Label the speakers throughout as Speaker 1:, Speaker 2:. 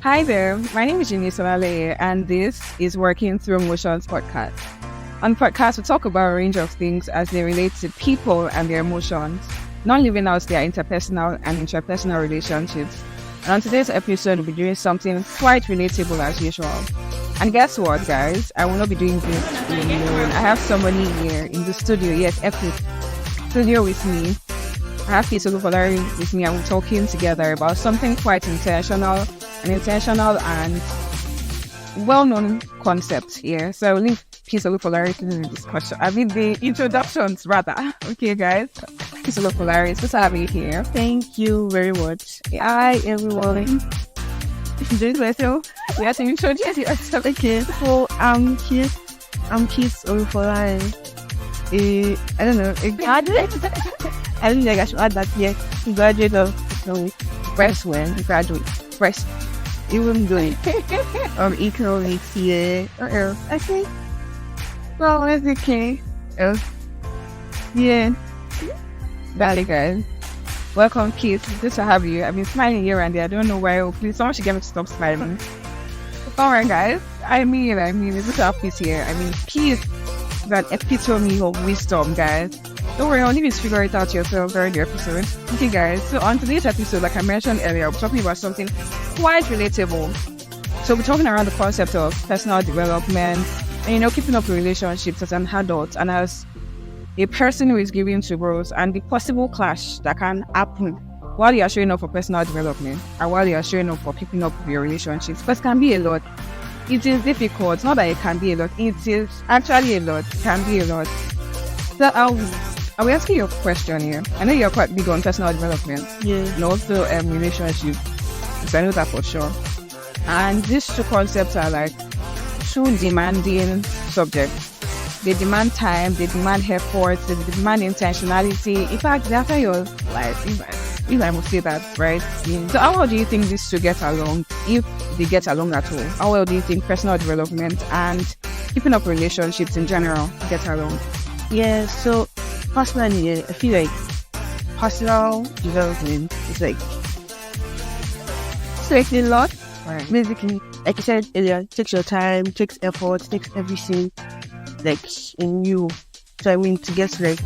Speaker 1: Hi there, my name is Peace Olufolarin, and this is Working Through Emotions podcast. On the podcast, we talk about a range of things as they relate to people and their emotions, not living out their interpersonal and intrapersonal relationships. And on today's episode, we'll be doing something quite relatable as usual. And guess what, guys? I will not be doing this alone. I have somebody here in the studio, yes, Epic studio with me. I have Peace Olufolarin with me, and we're talking together about something quite intentional and well-known concept here. So I will leave Peace Olufolarin to the discussion. The introductions rather. Okay, guys. Peace Olufolarin, it's good to have you here.
Speaker 2: Thank you very much.
Speaker 1: Hi, everyone. Introduce myself. We have to introduce yourself.
Speaker 2: Okay, so I'm Peace Olufolarin. I don't know, a graduate. I don't think I should add that here. Graduate of
Speaker 1: Fresh when you graduate. Fresh.
Speaker 2: Even doing economics here. I think. Well, it's okay. Yeah.
Speaker 1: Valley, guys. Welcome, Keith. Good to have you. I've been smiling here and there. I don't know why. Please, someone should get me to stop smiling. Alright, guys. I mean, it's good to have Keith here. Keith is an epitome of wisdom, guys. Don't worry, I'll leave you to figure it out yourself during the episode. Okay, guys. So on today's episode, like I mentioned earlier, we're talking about something quite relatable. So we're talking around the concept of personal development and, keeping up with relationships as an adult and as a person who is giving to growth, and the possible clash that can happen while you are showing up for personal development and while you are showing up for keeping up with your relationships. Because it can be a lot. It is difficult. Not that it can be a lot. It is actually a lot. It can be a lot. So I'll be asking you a question here. I know you're quite big on personal development.
Speaker 2: Yeah.
Speaker 1: And also relationship. So I know that for sure. And these two concepts are like two demanding subjects. They demand time, they demand effort, they demand intentionality. In fact, they after your life, if I must say that, right? Yeah. So how well do you think these two get along, if they get along at all? How well do you think personal development and keeping up relationships in general get along?
Speaker 2: Yeah, so personally, I feel like personal development is like a lot.
Speaker 1: Right.
Speaker 2: Basically, like you said earlier, it takes your time, takes effort, takes everything like in you. So to get to like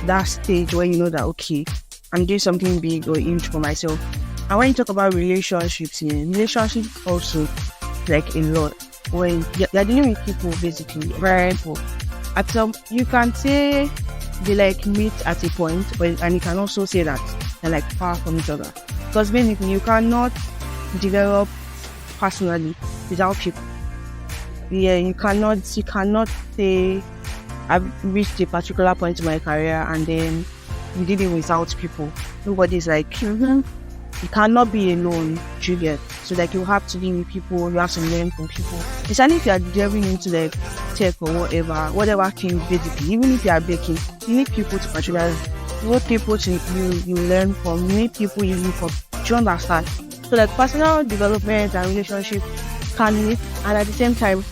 Speaker 2: that stage where you know that okay, I'm doing something big or huge for myself. And when you talk about relationships, relationships also like a lot. When you're dealing with people basically, right? At some you can say they like meet at a point, and you can also say that they're like far from each other. Because basically you cannot develop personally without people. Yeah, you cannot say I've reached a particular point in my career and then you did it without people. Nobody's like you cannot be alone, you get. So like you have to be with people, you have to learn from people. Especially if you are delving into like tech or whatever thing basically, even if you are baking, you need people to patronize, you need people to you learn from, you need people you look up. Do you understand? So like personal development and relationship can meet, and at the same time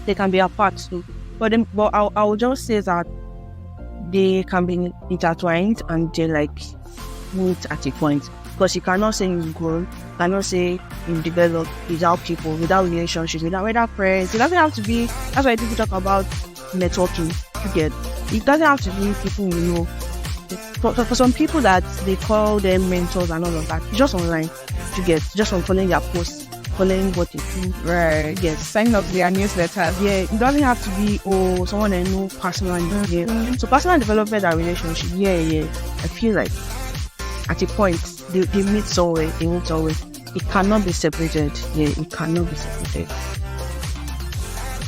Speaker 2: they can be apart too. But I will just say that they can be intertwined and they like meet at a point. Because you cannot say you've grown, you cannot say you've developed without people, without relationships, without friends. It doesn't have to be, that's why people talk about networking, you get. It doesn't have to be people you know. For some people that they call them mentors and all of that, it's just online, you get, just from following their posts, following what they do.
Speaker 1: Right, yes, signing up to their newsletters.
Speaker 2: Yeah, it doesn't have to be, someone I know personally. Yeah. So personal development and relationship, yeah. I feel like at a point, they meet somewhere, It cannot be separated. Yeah, it cannot be separated.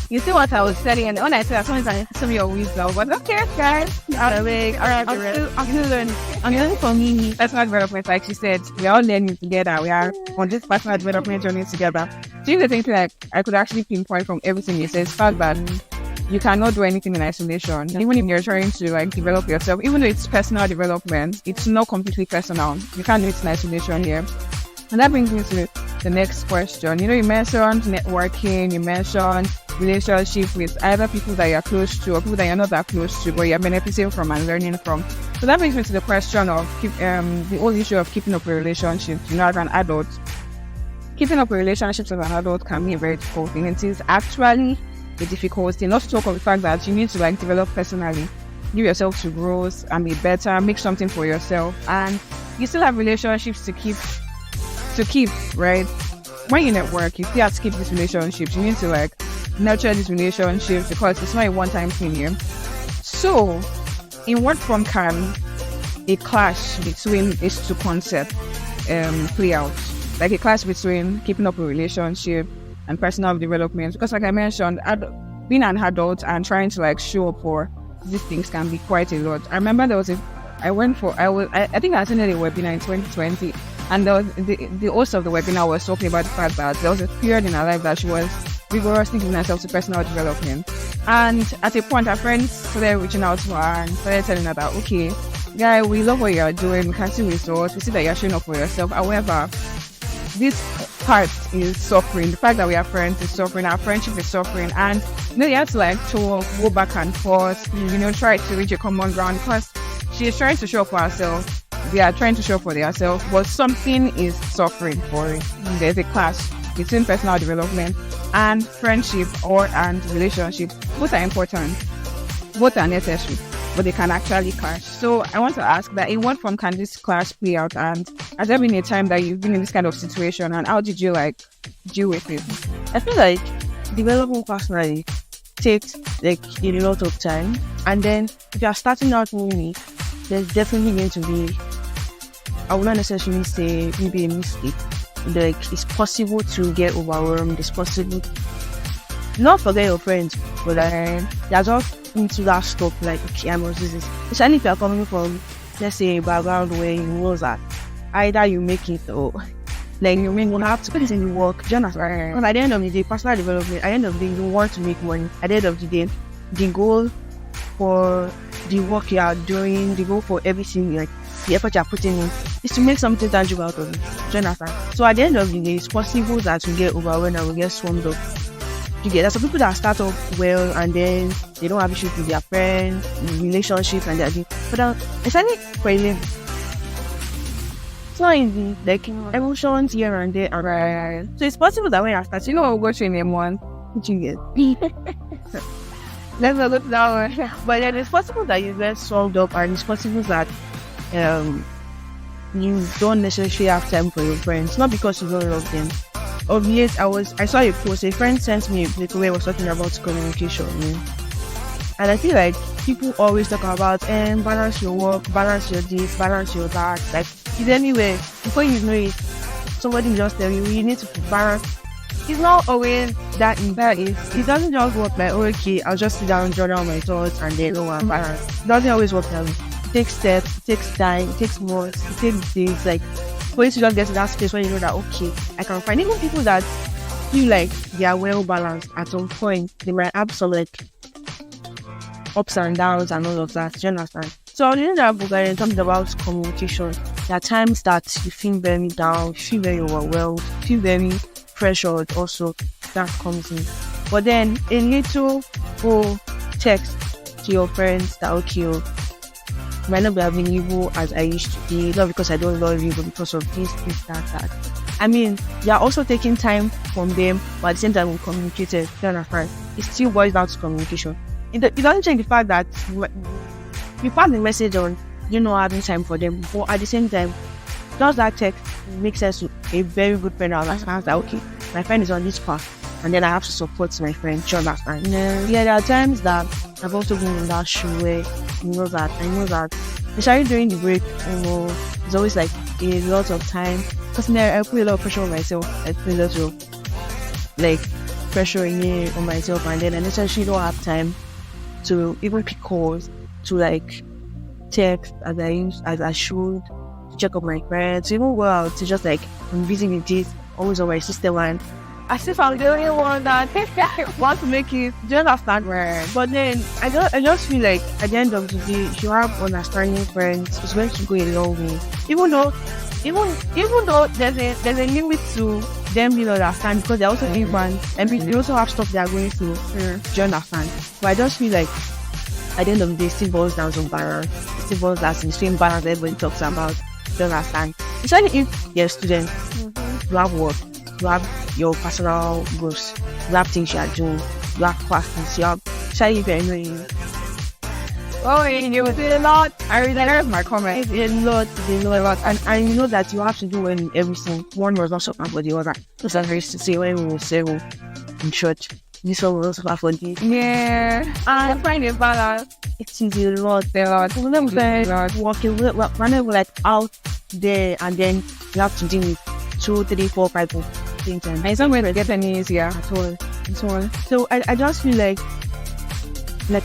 Speaker 1: You see what I was saying, and when I said that, someone some of your wisdom, but okay, guys, I'm still learning. I'm learning from me. Personal development, like she said, we are all learning together. We are on this personal development journey together. Do you think like I could actually pinpoint from everything you said, start that you cannot do anything in isolation. Even if you're trying to like develop yourself, even though it's personal development, it's not completely personal. You can't do it in isolation here. And that brings me to the next question. You mentioned networking, you mentioned relationship with either people that you're close to or people that you're not that close to, but you're benefiting from and learning from. So that brings me to the question of the whole issue of keeping up a relationship. As an adult, keeping up a relationship as an adult can be a very difficult thing. It is actually a difficult thing. Not to talk of the fact that you need to develop personally, give yourself to growth and be better, make something for yourself, and you still have relationships to keep, right? When you network, you still have to keep these relationships. You need to nurture these relationships because it's not a one-time thing here. So, in what form can a clash between these two concepts play out? Like a clash between keeping up a relationship and personal development? Because like I mentioned, being an adult and trying to show up for these things can be quite a lot. I remember I think I attended a webinar in 2020, and the host of the webinar was talking about the fact that there was a period in her life that she was rigorously giving herself to personal development. And at a point, her friends started reaching out to her and started telling her that, okay, guy, we love what you're doing, we can see results, we see that you're showing up for yourself. However, this part is suffering. The fact that we are friends is suffering, our friendship is suffering, and you have to go back and forth, try to reach a common ground, because she is trying to show up for herself, they are trying to show up for themselves, but something is suffering for it. There's a clash between personal development and friendship and relationship. Both are important, both are necessary, but they can actually clash. So I want to ask that in what form can this clash play out, and has there been a time that you've been in this kind of situation, and how did you deal with it?
Speaker 2: I feel like developing personally takes a lot of time, and then if you are starting out newly, there's definitely going to be, I would not necessarily say maybe a mistake. It's possible to get overwhelmed. It's possible not forget your friends, but they're just into that stuff. Okay, I must do this. Especially if you're coming from, let's say, a background where you know that either you make it or you may not have to put it in the work. Do you understand? Because at the end of the day, personal development, at the end of the day, you want to make money. At the end of the day, the goal for the work you are doing, the goal for everything, the effort you are putting in, is to make something tangible out of it. Do you understand? So at the end of the day, it's possible that we get overwhelmed and we get swarmed up. There's some people that start off well and then they don't have issues with their friends, relationships, and they're but it's only for a living. It's not easy. Emotions here and there. Right. So it's possible that when you start,
Speaker 1: we'll go to name one.
Speaker 2: What you get? Let's not go to that one. But then it's possible that you get swarmed up, and it's possible that you don't necessarily have time for your friends. Not because you don't love them. Of late, I saw a post. A friend sent me a clip where I was talking about communication, and I feel like people always talk about balance your work, balance your this, balance your that. It's anywhere. Before you know it, somebody just tell you need to balance. It's not always that easy. It doesn't just work okay, I'll just sit down and jot down my thoughts and then balance. It doesn't always work that way. It takes steps, it takes time, it takes months, it takes days. For you to just get to that space where you know that, okay, I can find even people that feel like they are well balanced at some point. They might have some ups and downs and all of that. Do you understand? So in that book, I talked about communication. There are times that you feel very down, you feel very overwhelmed, you feel very pressured also. That comes in. But then a little text to your friends that, okay, might not be available as I used to be, not because I don't love you, but because of this, that. I mean, you're also taking time from them, but at the same time, we communicated. It still boils down to communication. It doesn't change the fact that you pass the message on, having time for them, but at the same time, just that text makes sense to a very good friend. I was like, okay, my friend is on this path, and then I have to support my friend. Do you understand? Yeah, there are times that I've also been in that shoe where I know that, especially during the break, it's always a lot of time. Because I put a lot of pressure on myself. I put a lot of pressure on myself, and then I necessarily don't have time to even pick calls, to text as I should, to check up my friends, to even go out to just I'm busy with this, always on my system, and as if I'm the only one that want to make it. Do you understand? Right. But then I just feel like at the end of the day, if you have understanding friends, it's going to go a long way. Even though there's a limit to them being understand because they're also infants and they also have stuff they are going through. Do you understand? But I just feel like at the end of the day, it still boils down to balance. It still boils down to the same balance everybody talks about. Do you understand? Especially if you're a student, you have work, you have your personal goals, you have things you are doing, you have classes, you have, especially if you're annoying.
Speaker 1: Oh, you did a lot. I read that my comment.
Speaker 2: It's a lot. And you know that you have to do in everything. One was not something for the other. Just as I used to say when we were several in church, this one was also bad for this.
Speaker 1: Yeah. And I find it balance.
Speaker 2: It is a lot. Working whenever like out there and then you have to deal with 2, 3, 4, 5 things.
Speaker 1: And it's not going to get any easier
Speaker 2: at all. So I just feel like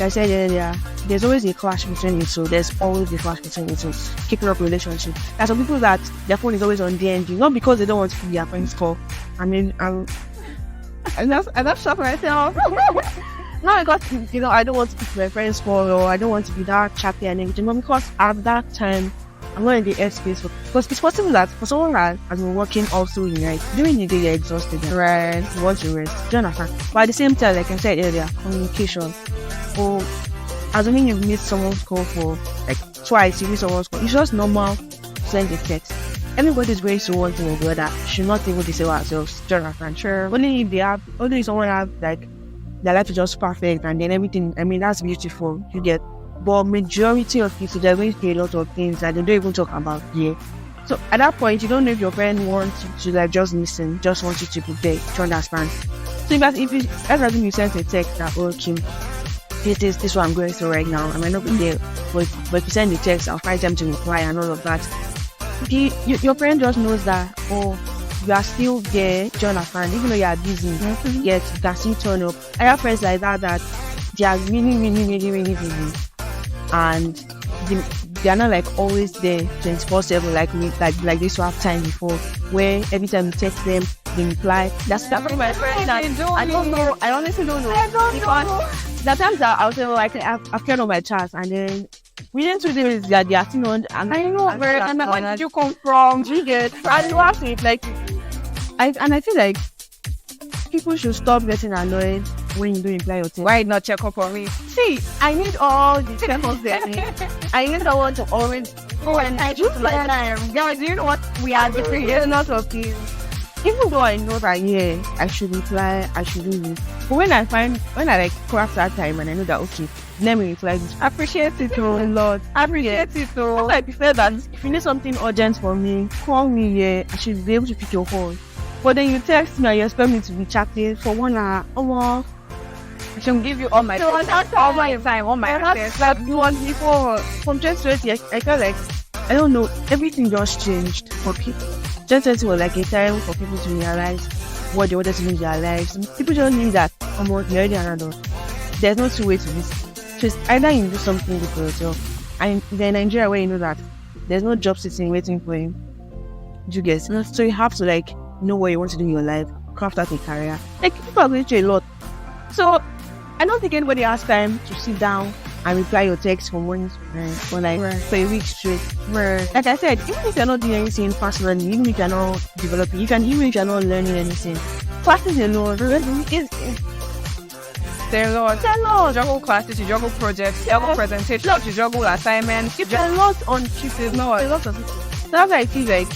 Speaker 2: I said earlier, there's always a clash between you two. There's always a clash between you two. Keeping up a relationship. There's some people that their phone is always on DND, not because they don't want to keep their friends call. I mean, and that's stuff myself. Not because I don't want to keep my friends call or I don't want to be that chatty and everything, but because at that time I'm not in the airspace because it's possible that for someone that has been working all through the night, during the day you're exhausted,
Speaker 1: right?
Speaker 2: You want to rest. Do you understand? But at the same time, like I said earlier, communication. Or assuming you've missed someone's call for like twice, you miss someone's call. It's just normal to send a text. Everybody's going through one thing or the other. Should not able to say ourselves. Do you understand?
Speaker 1: Sure.
Speaker 2: Only if someone have like their life is just perfect and then everything. I mean that's beautiful. You get. But majority of people they're going through a lot of things that they don't even talk about here. So at that point, you don't know if your friend wants you to like just listen, just wants you to be there to understand. So if you send a text that okay. This is what I'm going through right now. I might not be there, but if you send the text, I'll find time to reply and all of that. Your friend just knows that, oh, you are still there, do you understand? Even though you are busy, yet you can still turn up. I have friends like that they are really, really, really, really busy. And they are not like always there 24/7 like they used to have time before, where every time you text them, they reply. That's from my friends that I don't know. I honestly don't know.
Speaker 1: I don't know.
Speaker 2: There are times that I'll say, I've turned on my chat and then within 2 days that they are still on. And
Speaker 1: I know, and where did you come from?
Speaker 2: You get, and you have to like, I feel like people should stop getting annoyed when you don't reply your text.
Speaker 1: Why not check up on me?
Speaker 2: See, I need all the check-ups there. I need someone to always
Speaker 1: go and I just like guys, you know what we are doing?
Speaker 2: A lot of things. Even though I know that I should reply, I should do this. But when I like craft that time and I know that okay, let me reply this.
Speaker 1: I appreciate it a lot. I appreciate it so.
Speaker 2: I prefer that if you need something urgent from me, call me. I should be able to pick your call. But then you text me and you expect me to be chatting for 1 hour. Oh,
Speaker 1: I should give you all my time, all my access.
Speaker 2: That you want before from 2020. I felt like I don't know, everything just changed for people. 2020 was like a time for people to realize what they wanted to do in their lives. People just knew that you're already an adult. There's no two ways to this. Just either you do something good for yourself, and then in Nigeria where you know that there's no job sitting waiting for you. Do you get? So you have to like know what you want to do in your life, craft out a career. Like people are going through a lot. So I don't think anybody has time to sit down and reply your text from morning for for a week straight. Like I said, even if you're not doing anything personally, even if you're not developing, even if you're not learning anything, classes alone,
Speaker 1: There's a lot. Juggle classes, you juggle projects, juggle presentations, you juggle assignments.
Speaker 2: It's a lot on Tuesdays. No, a lot of it. So that's why I feel like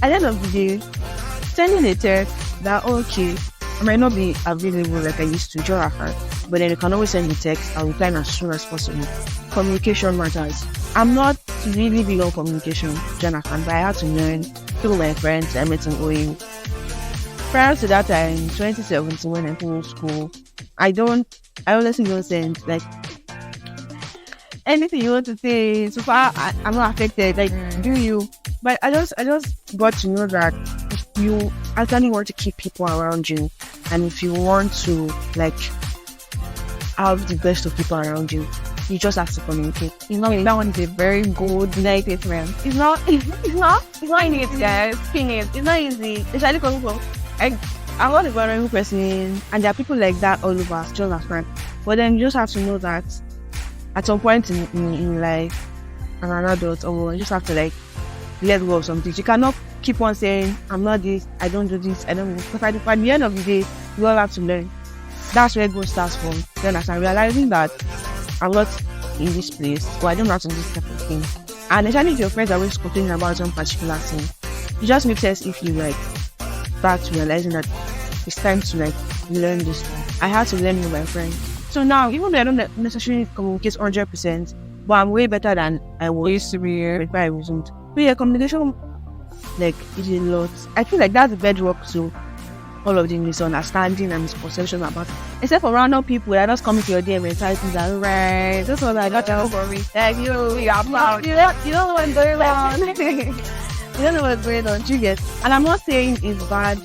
Speaker 2: at the end of the day, sending a text that okay, I might not be available like I used to, but then you can always send me text. I'll reply as soon as possible. Communication matters. I'm not really big on communication, Jonathan, but I had to learn through my friends I met in OU. Prior to that time, 2017, when I finished school, I honestly don't send like anything you want to say. So far, I'm not affected. Like, do you? But I just got to know that if you actually want to keep people around you, and if you want to like have the best of people around you, you just have to communicate.
Speaker 1: You know, that one is a very good statement.
Speaker 2: It's not easy, guys. It's not easy. It's actually coming from I'm not a vulnerable person, and there are people like that all over, just as friends. But then you just have to know that at some point in life, as an adult, or you just have to like let go of some things. You cannot keep on saying, I'm not this, I don't do this, I don't do this. Because at the end of the day, we all have to learn. That's where growth starts from. Then I started realizing that I'm not in this place, or I don't know how to do this type of thing. And especially if your friends are always complaining about some particular thing, it just makes sense if you like start realizing that it's time to like learn this thing. I had to learn with my friend. So now, even though I don't necessarily communicate 100%, but I'm way better than I was
Speaker 1: Used to be here.
Speaker 2: before I wasn't. But yeah, communication like is a lot. I feel like that's the bedrock to all of the misunderstanding and misconception about it. Except for random people that are just coming to your DM and tell you that right, this was I got out for me. Like you are proud. You don't know what's going on. You don't know what's going on. You get. And I'm not saying it's bad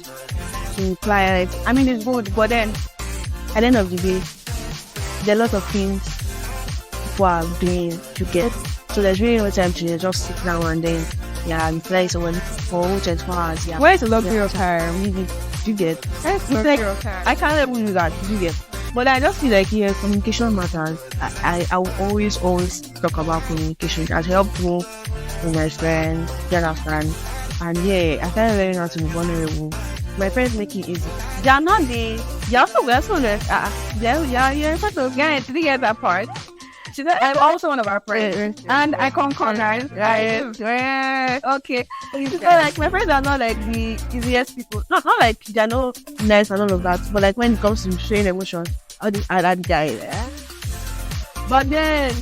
Speaker 2: to imply it. I mean it's good, but then at the end of the day, there are a lot of things people are doing to get. So there's really no time to just sit down and then reply someone for 24 hours. Yeah.
Speaker 1: Where's the luxury of time?
Speaker 2: Really, you get.
Speaker 1: Where's the
Speaker 2: It's like,
Speaker 1: luxury of time?
Speaker 2: I can't even do that. You get. But I just feel like communication matters. I will always talk about communication. It has helped me with my friends, you understand? And yeah, I started learning how to be vulnerable. My friends make it easy. They are not the. They are so
Speaker 1: You're in front of guys. Did you get that part? I'm also one of our friends, and I concur, guys. Right? Okay.
Speaker 2: So like my friends are not like the easiest people. Not like they're not nice and all of that. But like when it comes to showing emotion, all this that guy. Yeah. But then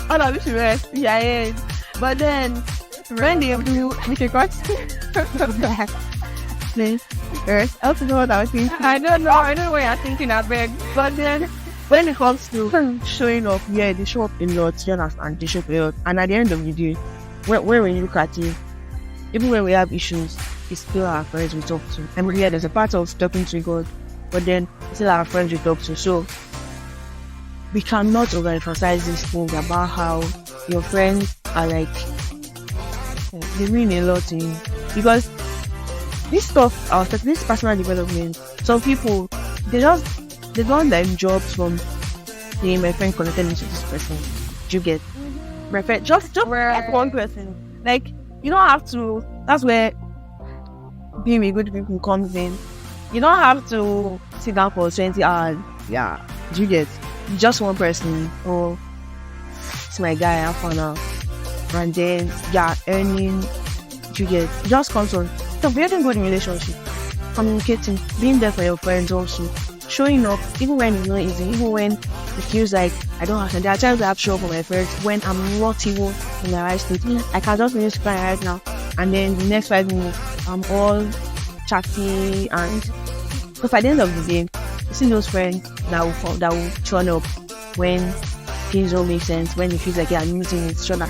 Speaker 2: all of this rest, yeah. But then when they do make a cut, please, first, I also know what I was thinking.
Speaker 1: I don't know what you're thinking, I beg.
Speaker 2: But then when it comes to showing up, yeah, they show up a lot, you understand, they show up a lot. And at the end of the day, when we look at it, even when we have issues, it's still our friends we talk to. I mean, yeah, there's a part of talking to God, but then it's still our friends we talk to. So we cannot overemphasize this thing about how your friends are like, they mean a lot to you. Because this stuff, this personal development, some people, they don't like jobs from saying my friend connected me to this person. Do you get? My friend, just like one person. Like, you don't have to, that's where being with good people comes in. You don't have to sit down for 20 hours. Yeah. Do you get? Just one person. Oh, it's my guy, have fun now. And then, yeah, earning. Do you get? Just consult. So, building good relationship. Communicating. Being there for your friends also. Showing up, even when it's not easy, even when it feels like I don't have to. There are times I have to show up for my friends when I'm not even in my right state. I can just finish crying right now, and then the next 5 minutes, I'm all chatty. And because at the end of the day, you see those friends that will turn up when things don't make sense, when it feels like I'm meeting each other.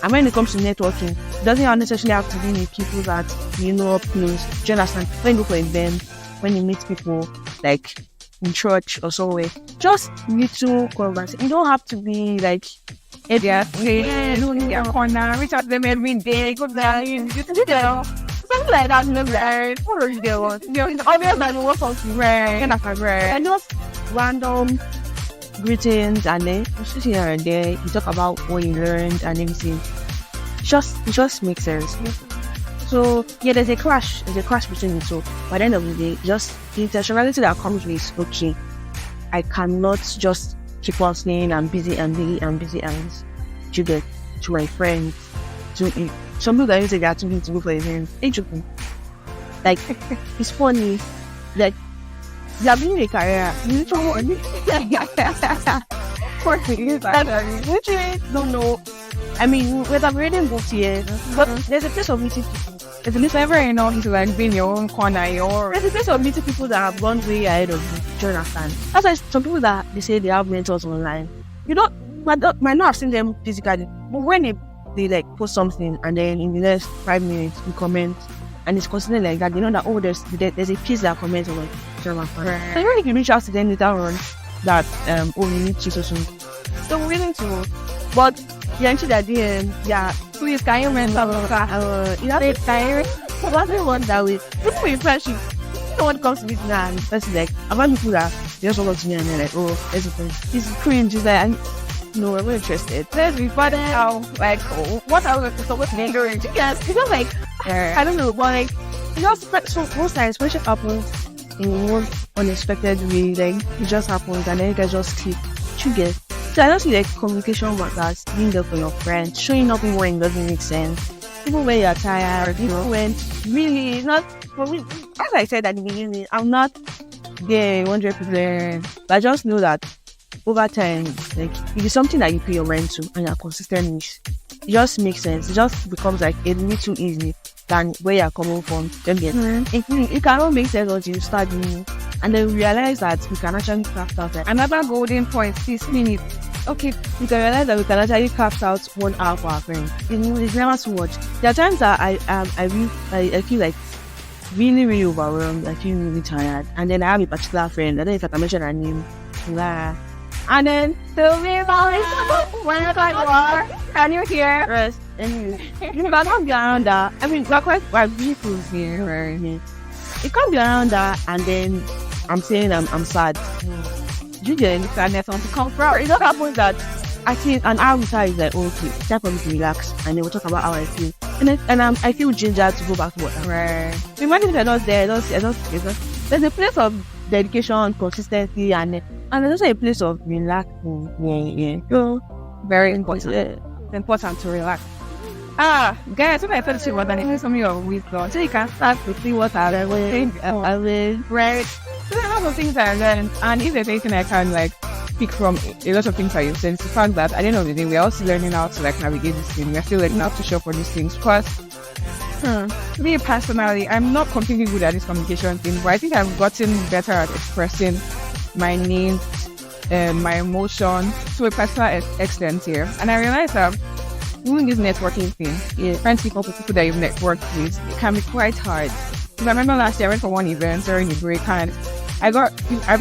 Speaker 2: And when it comes to networking, it doesn't necessarily have to be with people that you know up close. Do you understand? When you go for an event, when you meet people like in church or somewhere, just little conversation. You don't have to be like
Speaker 1: corner, reach out to them every day, go down, you know, something like that. What are you doing? Obviously, like what something right,
Speaker 2: and just random greetings, and then you sit here and there, you talk about what you learned and everything. It just makes sense. So yeah, there's a clash between the two. By the end of the day, just the intentionality that comes with okay, I cannot just keep on saying I'm busy and to get to my friends. To some people that say they are too busy to go for events. It's joking. Like it's funny. Like you are building a career. You literally don't know. I mean, we're reading books here, but there's a place of meeting people.
Speaker 1: It's never enough to like be in your own corner.
Speaker 2: There's a place of meeting people that have gone way ahead of you. Do you understand? That's why some people that they say they have mentors online, you don't might not have seen them physically, but when they like post something and then in the next 5 minutes you comment and it's considered like that, you know that there's a piece that comments on like German fan. Right. So even if you reach out to them later on that we need to so soon. So we're willing to, but into that DM, yeah,
Speaker 1: please can you mention
Speaker 2: you have to tiring. What's the one that way? This is friendship. No one comes to me now and person like I've had people that they just walk up to me and they're like, oh, everything. It's cringe. It's like No, I'm not interested.
Speaker 1: Let's be fun now. Like, what are we supposed to be doing? Yes, it's just like, I don't know, but like,
Speaker 2: it just so most times when shit happens in one unexpected way, like it just happens and then you guys just click. You get. So I don't see like communication matters, being there for your friends, showing up even when it doesn't make sense. Even when you're tired, even when really it's not for me. As I said at the beginning, I'm not there 100%, but I just know that over time, like if it's something that you pay your rent to and you're consistent with, it just makes sense. It just becomes like a little easy than where you're coming from. It cannot make sense until you start doing it. And then we realize that we can actually craft out like
Speaker 1: another golden point, 6 minutes.
Speaker 2: Okay, we can realize that we can actually craft out 1 hour for our friends. It's never too much. There are times that I feel like really, really overwhelmed. I feel really tired. And then I have a particular friend. I don't know if I can mention her name.
Speaker 1: And then, tell me about it. When you're like, what? Can you hear?
Speaker 2: Rest. Anyway, you can't be around that. I mean, we're really close here. Right? Yeah. You can't be around that and then I'm saying I'm sad. You get sadness on to come from. It just happens that I think an hour later is like, okay, it's time for me to relax. And then we'll talk about how I feel. And I feel ginger to go back to work.
Speaker 1: Right.
Speaker 2: Imagine if I was there, there's a place of dedication, consistency, and there's also a place of relaxing. Yeah. So,
Speaker 1: very important. It's important to relax. Guys, when I tell you what, then it's some of your wisdom. So you can start to see what I will. Right. So there are lots of things I learned, and if there's anything I can like pick from a lot of things that you've said, it's the fact that at the end of the day, we're also learning how to like navigate this thing. We're still learning how to shop for these things. Because me personally, I'm not completely good at this communication thing, but I think I've gotten better at expressing my needs, my emotions to a personal extent here. And I realized that doing this networking thing, trying to keep up with people that you've networked with, it can be quite hard. Because I remember last year I went for one event during the break and I got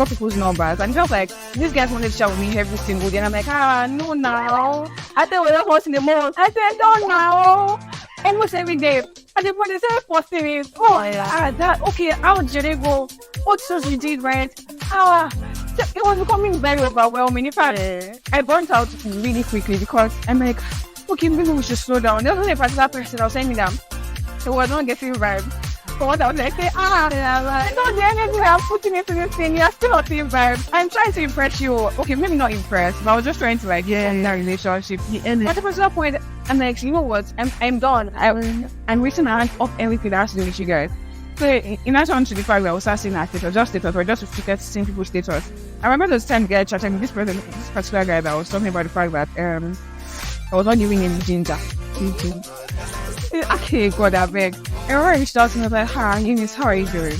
Speaker 1: people's numbers and it felt like these guys wanted to chat with me every single day and I'm like, no now. I thought we were once in the month. I said, no now. Almost every day. And then when they started posting it, how did it go? What shows you did, right? It was becoming very overwhelming. In fact, I burnt out really quickly because I'm like, okay, maybe we should slow down. There was a particular person I was sending them. So we're not getting vibe. So what I was like, I know the energy I'm putting into this thing, you're still not seeing vibe. I'm trying to impress you. Okay, maybe not impress, but I was just trying to like in that relationship. And at a particular point, I'm like, you know what? I'm done. I'm reaching out of everything that has to do with you guys. So in answer to the fact that I was seeing our status, just status, or just restricted to seeing people's status. I remember those time guy chatting with this particular guy that was talking about the fact that I was not giving him ginger. Okay, God, I beg. I remember he reached out to me, I was like, hi, Eunice, how are you doing?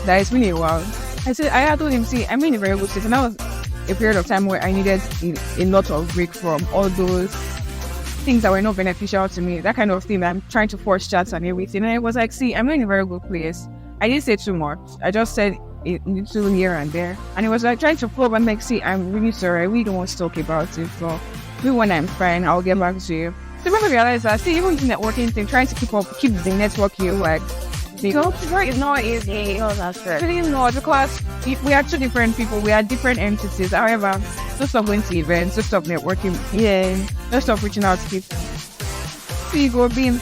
Speaker 1: That it's been a while. I told him, see, I'm in a very good state. And that was a period of time where I needed a lot of break from all those things that were not beneficial to me. That kind of thing that I'm trying to force chats and everything. And I was like, see, I'm in a very good place. I didn't say too much. I just said a little here and there. And it was like trying to probe and like, see, I'm really sorry. I really don't want to talk about it. So maybe when I'm fine, I'll get back to you. So when I realized that, see, even the networking thing, trying to keep the network you like, because it's not easy.
Speaker 2: Oh, that's right.
Speaker 1: Really not, because we are two different people, we are different entities. However, just stop going to events, just stop networking, just stop reaching out to people. See, go being.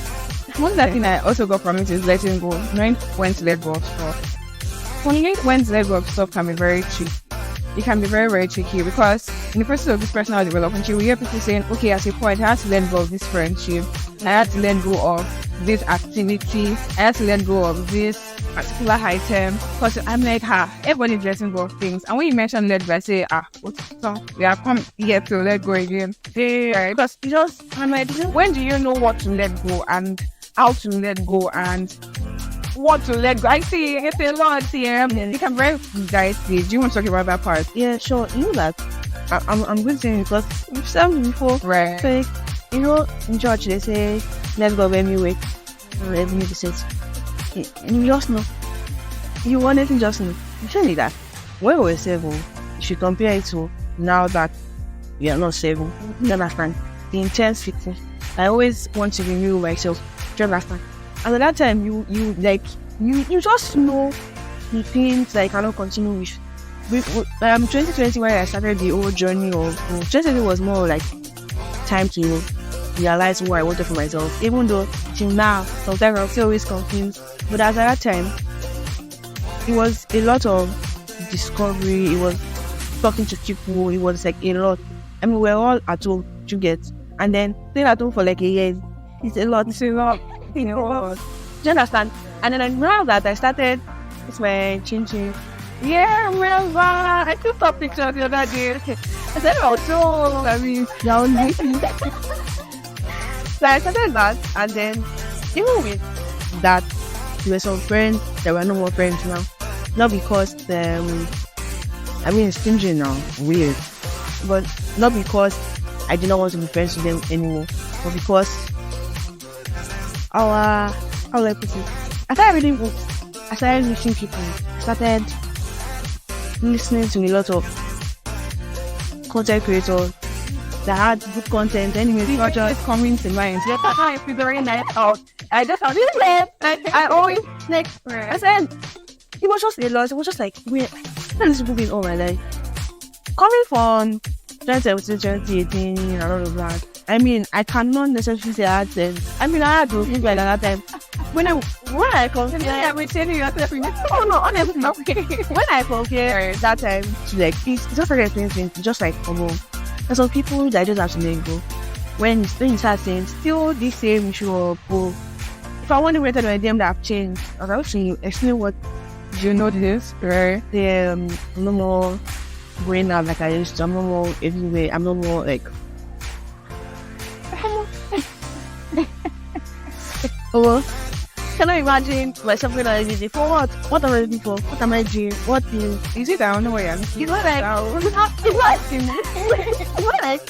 Speaker 1: One thing I also got from it is letting go, knowing when to let go of stuff. When to let go of stuff can be very tricky. It can be very, very tricky because in the process of this personal development, you hear people saying, okay, at a point, I had to let go of this friendship, I had to let go of this activity, I had to let go of this particular item. Because I'm like, everybody's letting go of things. And when you mention let go, I say, we have come here to let go again. Right? Because I'm like, when do you know what to let go and how to let go and what to let go? I see it's a lot here. You can very dicey. Do you want to talk about that part?
Speaker 2: Yeah, sure. You know that I'm good saying because we've said it before.
Speaker 1: Right.
Speaker 2: So, you know, in church they say, let's go when we wake. Let me be said. And you just know. You honestly just know. You should need that. When we were 7, you should compare it to now that we are not 7. You understand? The intensity. I always want to renew myself. Do you understand? And at that time, you just know the things that I cannot continue with. 2020 when I started the whole journey of 2020 was more like time to realize what I wanted for myself. Even though till now, sometimes I'm still always confused. But at that time, it was a lot of discovery. It was talking to people. It was like a lot. I mean, we're all at home, you get. And then staying at home for like a year, it's a lot.
Speaker 1: It's a lot. You know.
Speaker 2: Do you understand? And then now that I started, it's my chin.
Speaker 1: Yeah, I remember. I took some pictures the other day. I said, oh, so, I mean,
Speaker 2: Down So I started that, and then even with that, there were some friends, there were no more friends now. Not because I mean, it's stingy now, weird. But not because I did not want to be friends with them anymore, but because how will I put it? I started meeting people. I started listening to a lot of content creators that had good content. Anyway,
Speaker 1: people just coming to mind. Yes, I feel very nice out. I just found this left. I always like.
Speaker 2: I said it was just a lot. It was just like wait, this people been all my life. Coming from 2017, 2018, and all of that. I mean, I cannot necessarily say I had sense. I mean, I had to think like that time. When I compare,
Speaker 1: Yeah, we're telling yourself.
Speaker 2: oh no, honestly, no. When I compare that time to like it's just like 2020, just like there's some people that just have to let go. When you start saying still the same issue of if I want to wait on them that have changed, I was actually explain what
Speaker 1: you know this, right?
Speaker 2: I'm no more brain out like I used to. I'm no more everywhere. I'm no more like can I imagine myself when I did it for what? What am I doing for? What am I doing? What is
Speaker 1: it? I don't know where I'm.
Speaker 2: it's not like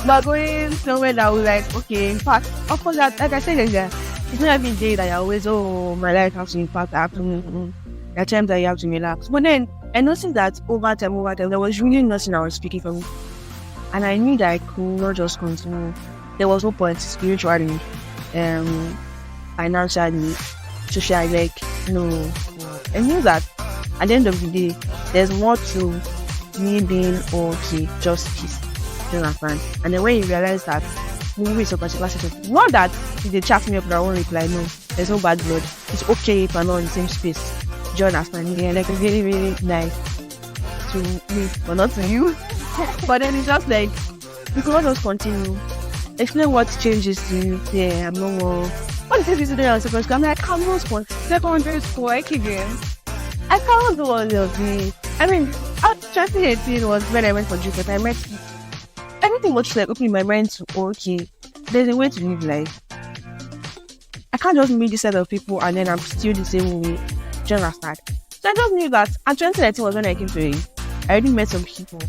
Speaker 2: but going somewhere that was like okay, in fact, of course that like I said earlier, it's not every day that you always my life has to impact afternoon. There are times that you have to relax. But then I noticed that over time there was really nothing that was speaking for me. And I knew that I could not just continue. There was no point spiritually, financially, socially, like no. I knew that at the end of the day, there's more to me being okay, just peace. Do you understand? And then when you realize that moving is a particular situation, not that if they chat me up, I won't reply. No, there's no bad blood. It's okay if I'm not in the same space. Do you understand? Yeah, like really, really nice to me, but not to you. But then it's just like you cannot just continue. Explain what changes to you. Yeah, I'm no more. What is this doing on secondary school? I'm like, I can't respond.
Speaker 1: Secondary school, again.
Speaker 2: I can't do all of this. I mean, 2018 was when I went for JUPEP. I met everything was like opening my mind to okay, there's a way to live life. I can't just meet this set of people and then I'm still the same way. Do you understand? So I just knew that. And 2019 was when I came to it. I already met some people.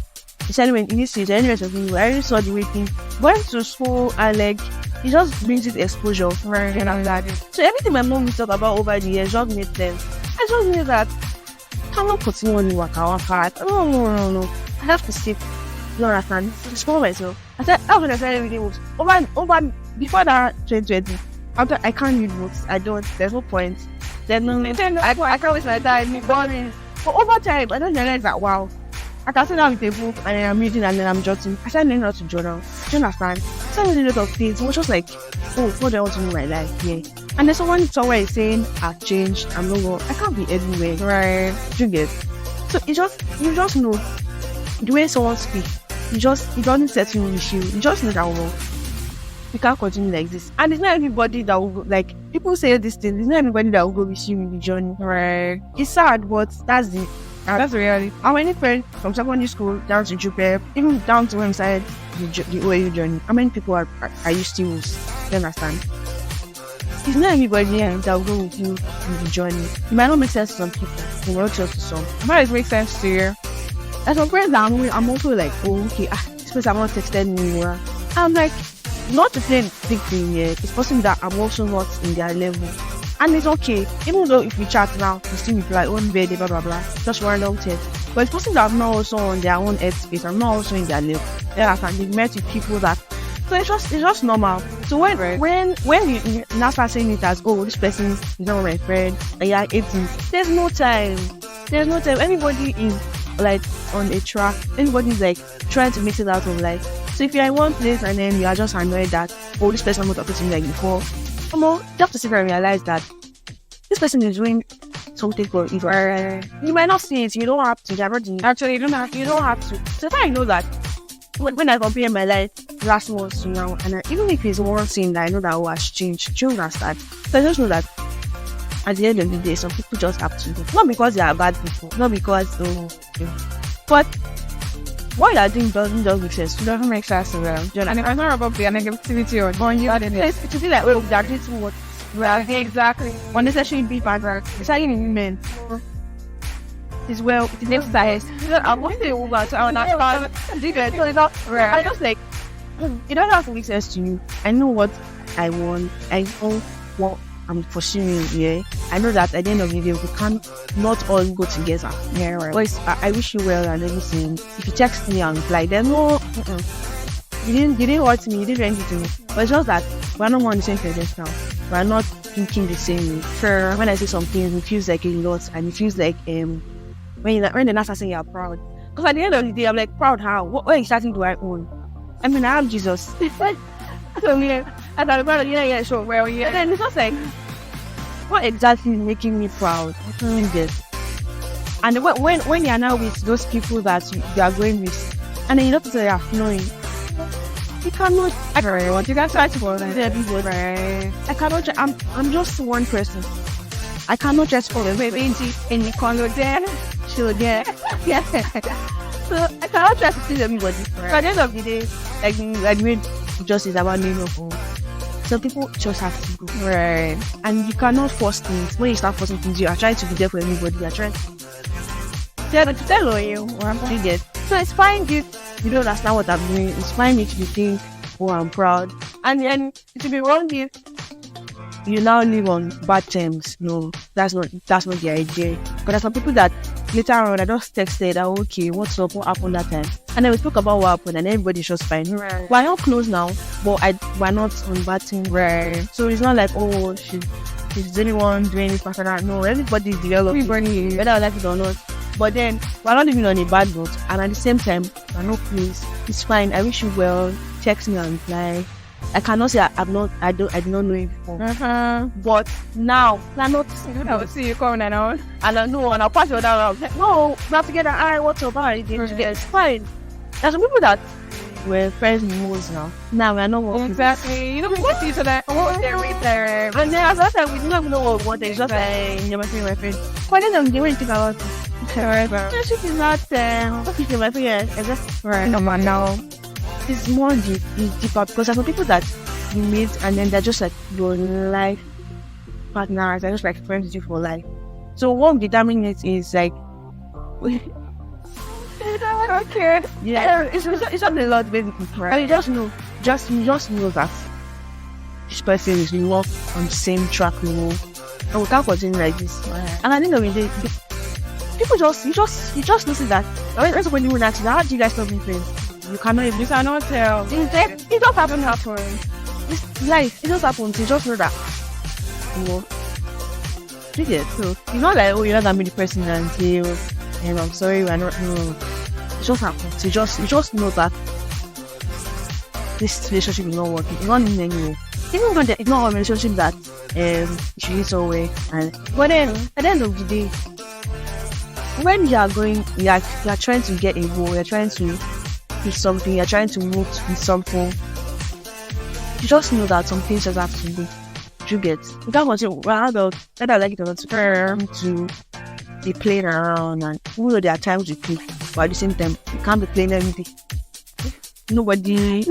Speaker 2: Especially when in this stage, I already met some people. I already saw the way things going to school and like it just brings this exposure.
Speaker 1: Right,
Speaker 2: you know that. So everything my mom used to talk about over the years just made sense. I just knew that I cannot continue on work our part. No. I have to sit. You understand? To spoil myself. I said, how can I start reading books? Over before that 2020. After I can't read books. I don't. There's no point. There's no I can't waste my time. It's boring. But over time, I don't realize that wow. I can sit down with a book and then I'm reading and then I'm jotting. I started learning how to journal. Do you understand? I started reading a lot of things. It was just like, oh, what do I want to do in my life? Yeah. And then someone somewhere is saying, I've changed. I'm no more. I can't be everywhere.
Speaker 1: Right.
Speaker 2: Do you get? So you just know the way someone speaks. It doesn't settle with you. You just know that well, you can't continue like this. And it's not everybody that will go, like people say this thing. It's not everybody that will go with you in the journey.
Speaker 1: Right.
Speaker 2: It's sad, but that's the reality. How many friends from secondary school down to JUPEP, even down to inside the OAU journey? How many people are you still with? You understand? It's not everybody that will go with you in the journey. It might not make sense to some people. It will not just to some.
Speaker 1: It might make sense to you.
Speaker 2: As some friends that I'm also like, oh, okay, this person have not texted me anymore. I'm like, not to play big thing here. It's possible that I'm also not in their level. And it's okay. Even though if we chat now, we still reply, oh, baby, blah, blah, blah. Just random text. But it's possible that I'm not also on their own headspace. I'm not also in their level. Yeah, I can be met with people that. So it's just normal. So when you now start saying it as, oh, this person is not my friend, and you're 18, there's no time. Everybody is like on a track. Anybody's like trying to make it out of life. So if you're in one place and then you are just annoyed that, oh, this person was talking to me like before, come on, you have to sit there and realize that this person is doing something for you. You might not see it, you don't have to.
Speaker 1: Actually, you don't have
Speaker 2: to. So I know that when I compare my life last month to now, and even if it's one thing that I know that has changed, you understand. So I just know that at the end of the day, some people just have to go. Not because they are bad people, not because but what you are doing doesn't just make sense.
Speaker 1: It doesn't make sense to them. And if I'm not about the negativity or going you,
Speaker 2: it should be like, oh, they are doing too much.
Speaker 1: Well, exactly.
Speaker 2: Unnecessary big background. Especially in women. It's well, it's next size. I'm going to move on to our next one. I just like, it doesn't have to make sense to you. I know what I want. I know what I'm pursuing here. I know that at the end of the day, we can't not all go together.
Speaker 1: Yeah, right.
Speaker 2: But I wish you well and everything. If you text me and reply, then no, you didn't hurt me, you didn't do anything to me. But it's just that we're not on the same page now. We're not thinking the same way.
Speaker 1: Sure.
Speaker 2: When I say something, it feels like a lot, and it feels like when the nurse is saying you're proud. Because at the end of the day, I'm like, proud how? What exactly do I own? I mean, I have Jesus. So yeah, I thought about it, yeah, sure. Well, yeah. And then it's just like, what exactly is making me proud? I don't get. And when you're now with those people that you are going with, and then you don't say, knowing. You cannot.
Speaker 1: You can try to follow them.
Speaker 2: Right. I cannot. I'm just one person. I cannot just follow.
Speaker 1: Maybe in the Congo there.
Speaker 2: Sure, yeah. Yeah. So I cannot try to please everybody. Right. At the end of the day, like we just is about name of all. Some people just have to go.
Speaker 1: Right.
Speaker 2: And you cannot force things. When you start forcing things, you are trying to be there for everybody. You are trying to tell you what I'm doing it. So it's fine if you don't understand what I'm doing. It's fine if you think, oh, I'm proud. And then it will be wrong if you now live on bad terms. No, that's not the idea. But there's some people that later on I just texted that, okay, what's up, what happened that time? And then we spoke about what happened and everybody's just fine.
Speaker 1: Right.
Speaker 2: We're all close now, but we're not on bad terms.
Speaker 1: Right.
Speaker 2: So it's not like, oh, she's the only one doing this personal. No, everybody's developing.
Speaker 1: Everybody,
Speaker 2: whether I like it or not. But then we're not living on a bad note, and at the same time, we're not close. It's fine. I wish you well. Text me and reply. I cannot say I did not know it before. But now, I'm not.
Speaker 1: I will see you coming and on.
Speaker 2: And I know, and I'll pass you down. I'm like, no, not together. What's up? It's fine. There's some people that we're friends in modes now. Now we're not working.
Speaker 1: Exactly. You know, we can see each other. What they're with there.
Speaker 2: And then as I said, we do not know what we want. It's just like, you're my friend. But then I'm going to think about it. Friendship is not my friend. It's just
Speaker 1: right. No.
Speaker 2: It's more deeper because there's some people that you meet and then they're just like your life partners. They're just like friends with you for life. So what determining it is like,
Speaker 1: okay,
Speaker 2: yeah, it's not a lot basically. Right. And you just know that this person is not on the same track we move, and we can't continue like this. Right. And I think the day. People you just notice that when somebody will ask you, how do you guys stop being friends? You cannot
Speaker 1: tell.
Speaker 2: It just happens. It's life. It just happens. You just know that. You get so it's not like, oh, you're not gonna be the person and say, I'm sorry, we're not. No, it just happens. You just know that this relationship is not working. It's not in any way. Even when it's not a relationship that you should get away. But then at the end of the day, when you are trying to get a goal, you're trying to do something, you're trying to move with something, you just know that some things just have to be. You get. You can't continue. Whether I like it or not, to be playing around, and even though there are times you play, but at the same time, you can't be playing everything. Nobody's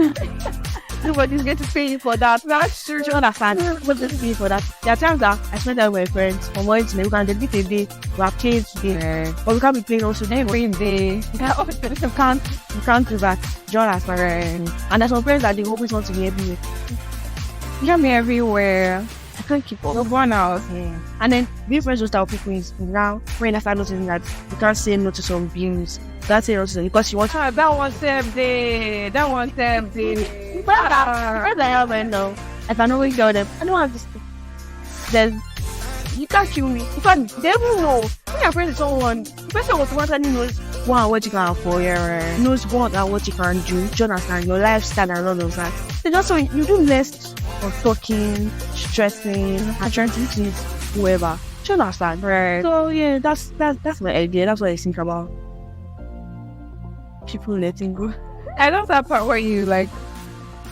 Speaker 2: going to pay you for that. That's true. You understand? Nobody's going to pay you for that. There are times that I spend time with my friends from morning to night. We can dedicate a day. We have played today, but we can't be playing also every day. We can't do that. Just as and there's some friends that they always want to be everywhere.
Speaker 1: You got me everywhere.
Speaker 2: I can't keep up.
Speaker 1: No one else.
Speaker 2: Yeah. And then being friends with our people is now when I start noticing that you can't say no to some views. That's it also because you want
Speaker 1: that one day.
Speaker 2: Friends I have right now. If I know where you go them, I don't have this thing. Then you can't kill me. In fact, they don't know. When you're friends with someone, the person was once and knows what and what you can afford.
Speaker 1: Yeah,
Speaker 2: Knows what and what you can do. Do you understand? Your lifestyle and all of that. So just so you do less of talking, stressing, and trying to please whoever. Do you understand?
Speaker 1: right.
Speaker 2: So yeah, that's my idea. That's what I think about people letting go.
Speaker 1: I love that part where you like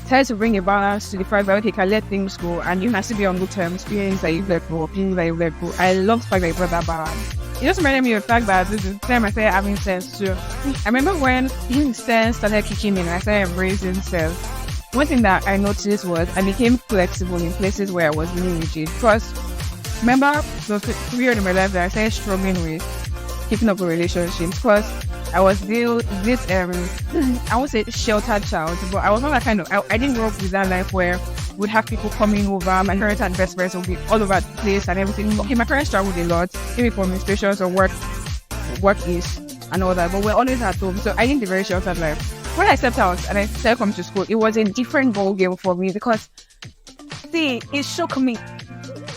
Speaker 1: try to bring a balance to the fact that okay, you can let things go and you can still be on good terms, feelings that you've let go, feelings that you've let go. I love the fact that you brought that balance. It just reminded me of the fact that this is the time I started having sense too. I remember when sense started kicking in, I started embracing self. One thing that I noticed was I became flexible in places where I was really rigid. Because remember the period in my life that I started struggling with keeping up with relationships because I was still this I won't say sheltered child, but I was not that kind of I didn't grow up with that life where we'd have people coming over, my parents and best friends would be all over the place and everything. Okay, my parents struggled a lot, maybe for administrations or work is and all that, but we're always at home. So I didn't a very sheltered life. When I stepped out and I started coming to school, it was a different ball game for me because see, it shook me.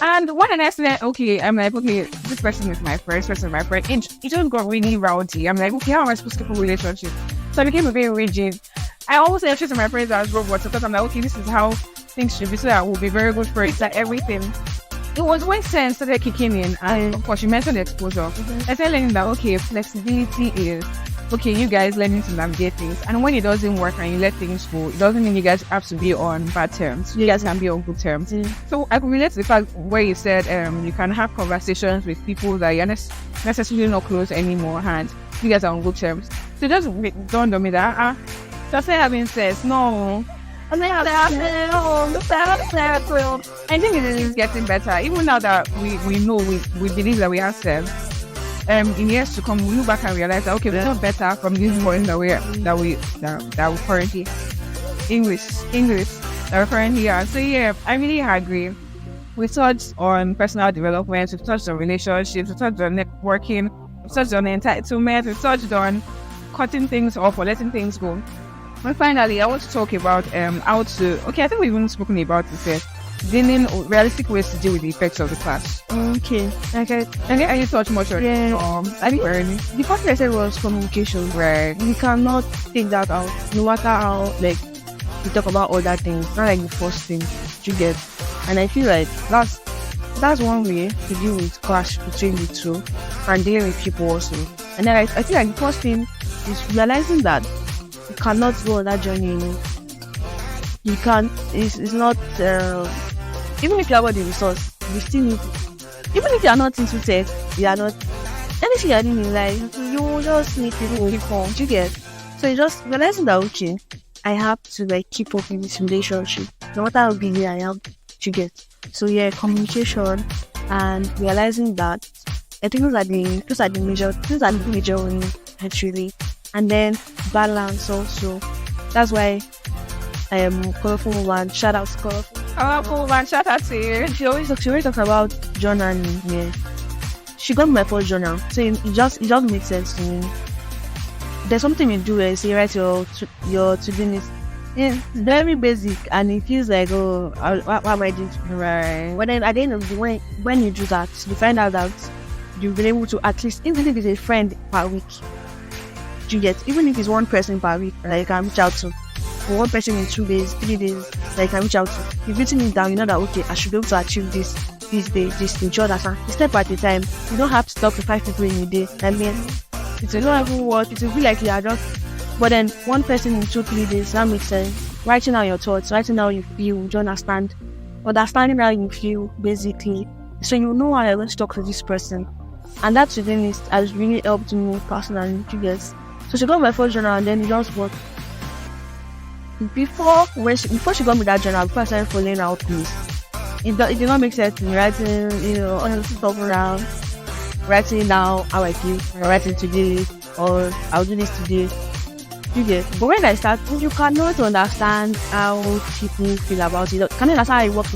Speaker 1: And when I said, okay, I'm like, okay, this person is my friend, this person is my friend. It just got really rowdy. I'm like, okay, how am I supposed to keep a relationship? So I became a very rigid. I always say to my friends as robots because I'm like, okay, this is how things should be, so that we'll be very good friends. Like everything. It was when sense started kicking in, and of course, you mentioned the exposure. I started learning that okay, flexibility is okay, you guys learning to navigate things, and when it doesn't work and you let things go, it doesn't mean you guys have to be on bad terms. You guys can be on good terms. So I can relate to the fact where you said you can have conversations with people that you're necessarily not close anymore, and you guys are on good terms. So it just dawned on me that just having sex, no. And then I think it is getting better. Even now that we know we believe that we have sex. In years to come, we look back and realize that okay, we're not better from this point that we currently English that we're currently are. So yeah, I really agree. We touched on personal development, we've touched on relationships, we've touched on networking, we've touched on entitlement, we've touched on cutting things off or letting things go. And finally, I want to talk about how to I think we've even spoken about this dealing realistic ways to deal with the effects of the clash.
Speaker 2: Okay.
Speaker 1: I didn't touch much on it. I think
Speaker 2: the first thing I said was communication.
Speaker 1: Right.
Speaker 2: We cannot take that out, no matter how like we talk about other things. Not like the first thing you get. And I feel like that's one way to deal with clash between the two and dealing with people also. And then I feel like the first thing is realizing that you cannot go on that journey alone. You can't. It's not. Even if you have all the resource, you still need. Even if you are not into tech, you are not. Anything you are doing in life, you just need people. You get. So you just realizing that okay, I have to like keep up in this relationship, no matter how busy I am. You get. So yeah, communication and realizing that. I think those are the major ones actually. And then balance also. That's why I am Colorful Woman. Shout out to Colorful
Speaker 1: Woman. Shout out to you.
Speaker 2: She always talks about journaling. Yeah, she got my first journal, so it just makes sense to me. There's something you do is you write your to-do list. Yeah, it's very basic, and it feels like what am I doing?
Speaker 1: Right.
Speaker 2: But then at the end of the day, when you do that, you find out that you've been able to at least, even if it's a friend per week, you get, even if it's one person per week that you can reach out to, or one person in 2 days, 3 days that you can reach out to. You've written it down, you know that okay, I should be able to achieve this day, this thing. A step at a time. You don't have to talk to 5 people in a day. I mean, it will not even work. It will be like you are just. But then one person in 2-3 days, that makes sense. Writing down your thoughts, writing down how you feel, you understanding how you feel basically. So you know how you're going to talk to this person. And that today has really helped me personally, you guys. So she got my first journal and then it just worked. Before she got me that journal, before I started following out things, it did not make sense to me writing, on stuff around, writing down how I feel, writing today, or I'll do this today. You get. But when I start, you cannot understand how people feel about it. You cannot understand how it works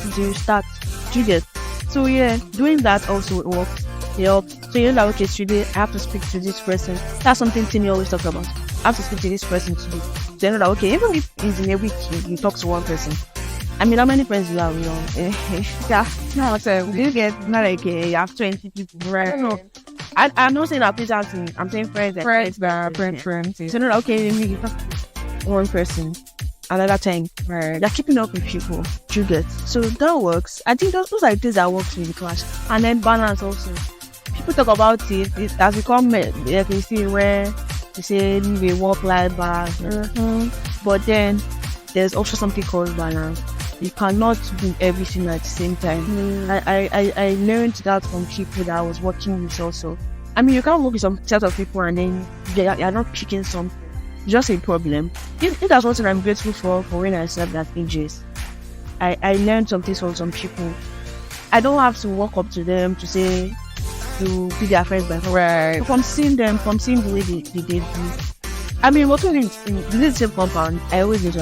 Speaker 2: until you start. You get. So yeah, doing that also works. It helps. So you're like, okay, today I have to speak to this person. That's something Timmy always talks about. I have to speak to this person today. So you're like, okay, even if it's in a week you talk to one person. I mean, how many friends you have? Yeah, no, so you get not like you have 20 people, right? No. I'm not saying acquaintances. I'm saying friends. And
Speaker 1: Friends that are friends.
Speaker 2: So no, okay, maybe one person, another time.
Speaker 1: Right.
Speaker 2: They're keeping up with people. You get. So that works. I think those are things that works in the clash. And then balance also. People talk about it. It has become like you see where they say live a work-life balance. But then there's also something called balance. You cannot do everything at the same time. I learned that from people that I was working with also. I mean, you can't work with some set of people and then you're not picking something. It's just a problem. If that's one thing I'm grateful for when I served at AJ's. I learned some things from some people. I don't have to walk up to them to say, to be their friends by phone.
Speaker 1: Right.
Speaker 2: From seeing them, from seeing the way they do. I mean, working in the same compound, I always do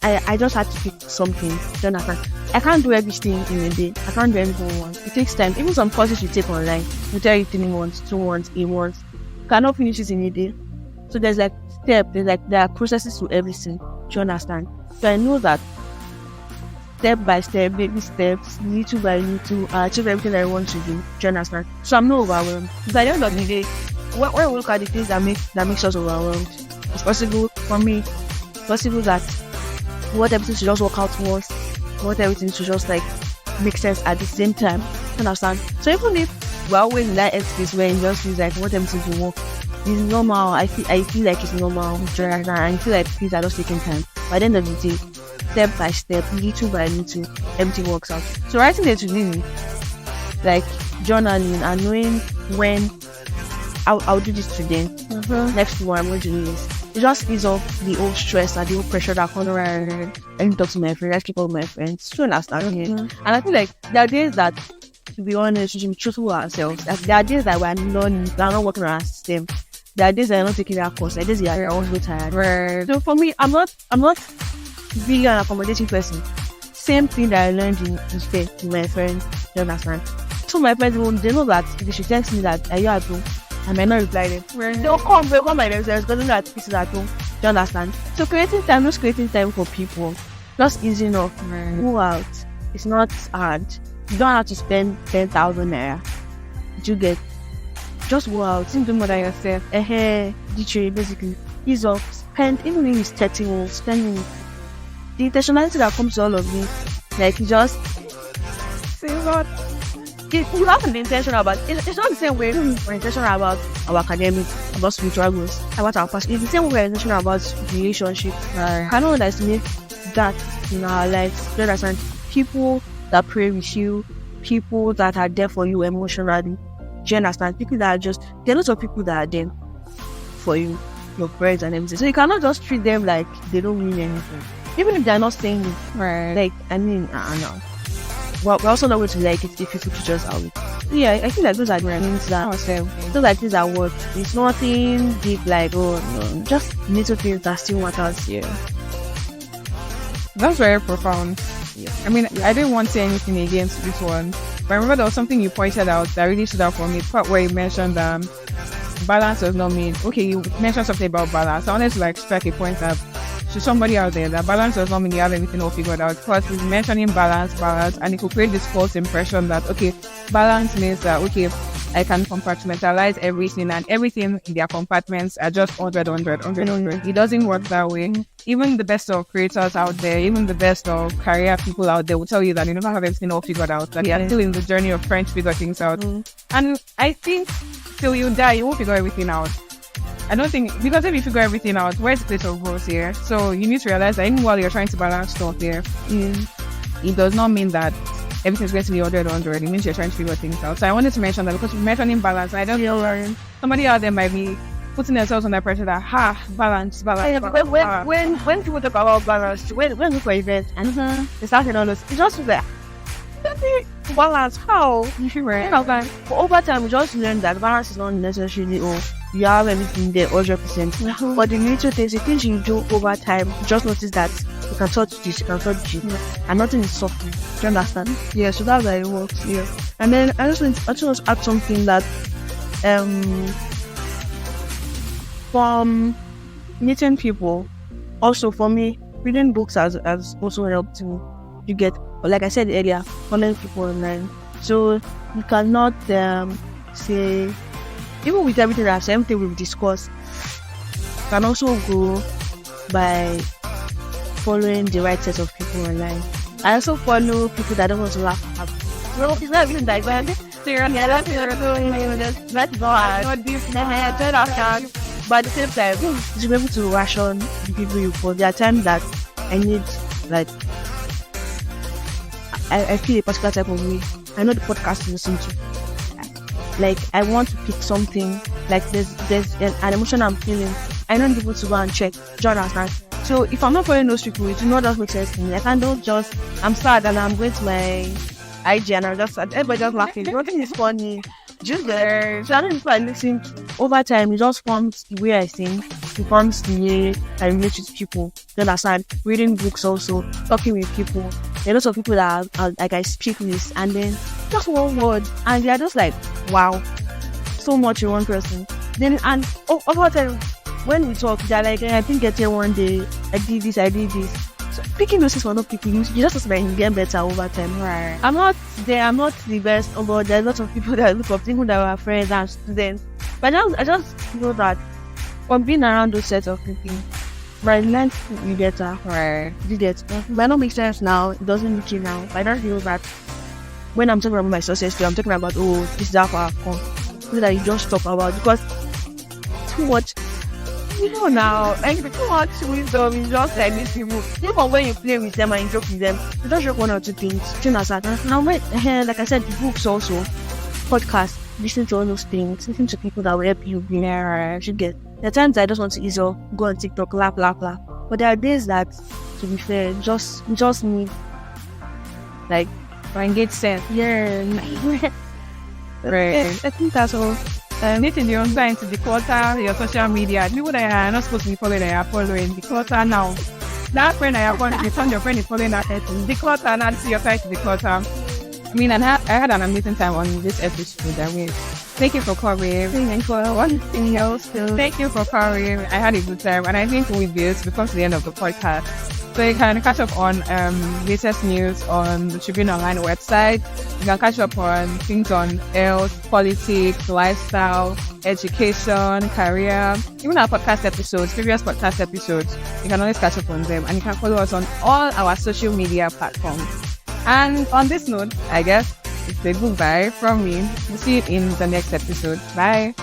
Speaker 2: I just had to pick something. Then I can't do everything in a day. I can't do everything once. It takes time. Even some courses you take online, you tell you 3 months, 2 months, 8 months. You cannot finish it in a day. So there's like steps, there are processes to everything. Do you understand? So I know that step by step, baby steps, little by little, I achieve everything I want to do. Do you understand? So I'm not overwhelmed. By the end of the day, when we look at the things that makes us overwhelmed, it's possible for me. It's possible that we want everything to just work out once. We want everything to just like make sense at the same time. You understand? So even if we're always in that headspace where it just feels like we want everything to work, it's normal. I feel like it's normal. I feel like things are just taking time. By the end of the day, step by step, little by little, everything works out. So writing it to me, like journaling and knowing when I'll do this today. Next one I'm going to do this. It just ease off the old stress and the old pressure that comes around. Let me talk to my friends. I keep up with my friends. So understand here. And I feel like there are days that, to be honest, we should be truthful with ourselves. There are days that we're not working on our system. There are days that are not taking that course. There are days that are also tired.
Speaker 1: Right.
Speaker 2: So for me, I'm not being an accommodating person. Same thing that I learned in Spain with my friends. You understand? So my friends, they know that if they should text me that are you at home, I might not reply them.
Speaker 1: Right.
Speaker 2: They'll come by themselves because they know that this is at home. Do you understand? So creating time for people, just easing off.
Speaker 1: Right.
Speaker 2: Go out. It's not hard. You don't have to spend 10,000 naira. You get. Just go out.
Speaker 1: Do more than yourself.
Speaker 2: Literally, basically. Ease off. Spend, even if it's 30 minutes, spend minutes. The intentionality that comes to all of me, like you just
Speaker 1: Say what?
Speaker 2: you have an intention about it's not the same way we're intentional about our academics, about spiritual goals, about our past. It's the same way we're intentional about relationship.
Speaker 1: Right.
Speaker 2: Cannot underestimate that in our lives. You understand? People that pray with you, people that are there for you emotionally. Do you understand? People that are there are lots of people that are there for you, your friends and everything. So you cannot just treat them like they don't mean anything. Even if they're not saying it.
Speaker 1: Right.
Speaker 2: Like, I mean, no. Well, we're also not going to like it if people teach us how it. Yeah, I think that those are things that those are things that work. It's nothing deep like, oh no, just little things that still matters here.
Speaker 1: That's very profound.
Speaker 2: Yeah.
Speaker 1: I mean, I didn't want to say anything against this one, but I remember there was something you pointed out that really stood out for me. Part where you mentioned balance does not mean, okay, you mentioned something about balance. I wanted to like strike a point that to somebody out there that balance does not mean you have everything all figured out, because we're mentioning balance, and it could create this false impression that, okay, balance means that, okay, I can compartmentalize everything and everything in their compartments are just 100. It doesn't work that way. Even the best of creators out there, even the best of career people out there will tell you that you never have everything all figured out, that you're still in the journey of trying to figure things out. And I think till you die, you won't figure everything out. I don't think, because if you figure everything out, where's the place of growth here? So you need to realize that even while you're trying to balance stuff here, it does not mean that everything's going to be 100. It means you're trying to figure things out. So I wanted to mention that because we're mentioning balance, and I don't feel somebody out there might be putting themselves under pressure that, balance.
Speaker 2: When people talk about balance, when we look for events and they start saying all this, it's just like, balance, how?
Speaker 1: Right.
Speaker 2: But over time, we just learn that balance is not necessarily, you have everything there 100%. But the little things, the things you do over time, you just notice that you can touch this, you can touch this, and nothing is suffering. Do you understand? Yeah, so that's how it works. Yeah. And then I just want to add something that from meeting people, also for me, reading books has also helped me. You get, like I said earlier, following people online. So you cannot say even with everything that everything we've discussed, you can also grow by following the right set of people online. I also follow people that don't want to laugh at. No, it's not even that bad. That's bad. But at the same time, to be able to ration the people you follow, there are times that I need, like, I feel a particular type of way. I know the podcast to listen to. Like, I want to pick something, like there's an emotion I'm feeling. I don't need people to go and check. Do you understand? So if I'm not following those people, it will not just make sense to me. I can't just, I'm sad and I'm going to my IG and I'm just, everybody just laughing. Nothing is funny. Just there. So I don't know if I listen to. Over time, it just forms the way I think. It forms the way I relate with people. You understand? Reading books also, talking with people. There are lots of people that are like I speak with, and then just one word, and they are just like, wow, so much in one person. Then over time, when we talk, they're like, I think get here one day. I did this. So picking those things for other people, you just like you get better over time.
Speaker 1: Right.
Speaker 2: I'm not the best, but there are lots of people that look up, people that were friends and students. But I just know that from being around those sets of people, I learned to be better.
Speaker 1: Right.
Speaker 2: Did it? It might not make sense now. It doesn't make it now. But I don't feel that when I'm talking about my success, I'm talking about, this is how far I've come. So that you just talk about, because too much. You know now, like too much wisdom is just like these people. Even when you play with them and you joke with them, you just joke one or two things. Now, like I said, the books also, podcasts, listen to all those things, listen to people that will help you. Yeah, you get. There are times I just want to ease up, go on TikTok, laugh. But there are days that, to be fair, just need like
Speaker 1: engage sense.
Speaker 2: Yeah.
Speaker 1: Right. I think that's all. Anything you're trying to declutter your social media, people that are not supposed to be following, they are following. Declutter now. That friend I have following, you found your friend is following that person. Declutter now, see your trying to declutter. I mean, and I had an amazing time on this episode. Thank you for coming.
Speaker 2: Thank you for one thing else.
Speaker 1: Thank you for coming. I had a good time, and I think with this, because the end of the podcast, so you can catch up on latest news on the Tribune Online website. You can catch up on things on health, politics, lifestyle, education, career, even our podcast episodes, previous podcast episodes. You can always catch up on them, and you can follow us on all our social media platforms. And on this note, I guess it's a goodbye from me. We'll see you in the next episode. Bye.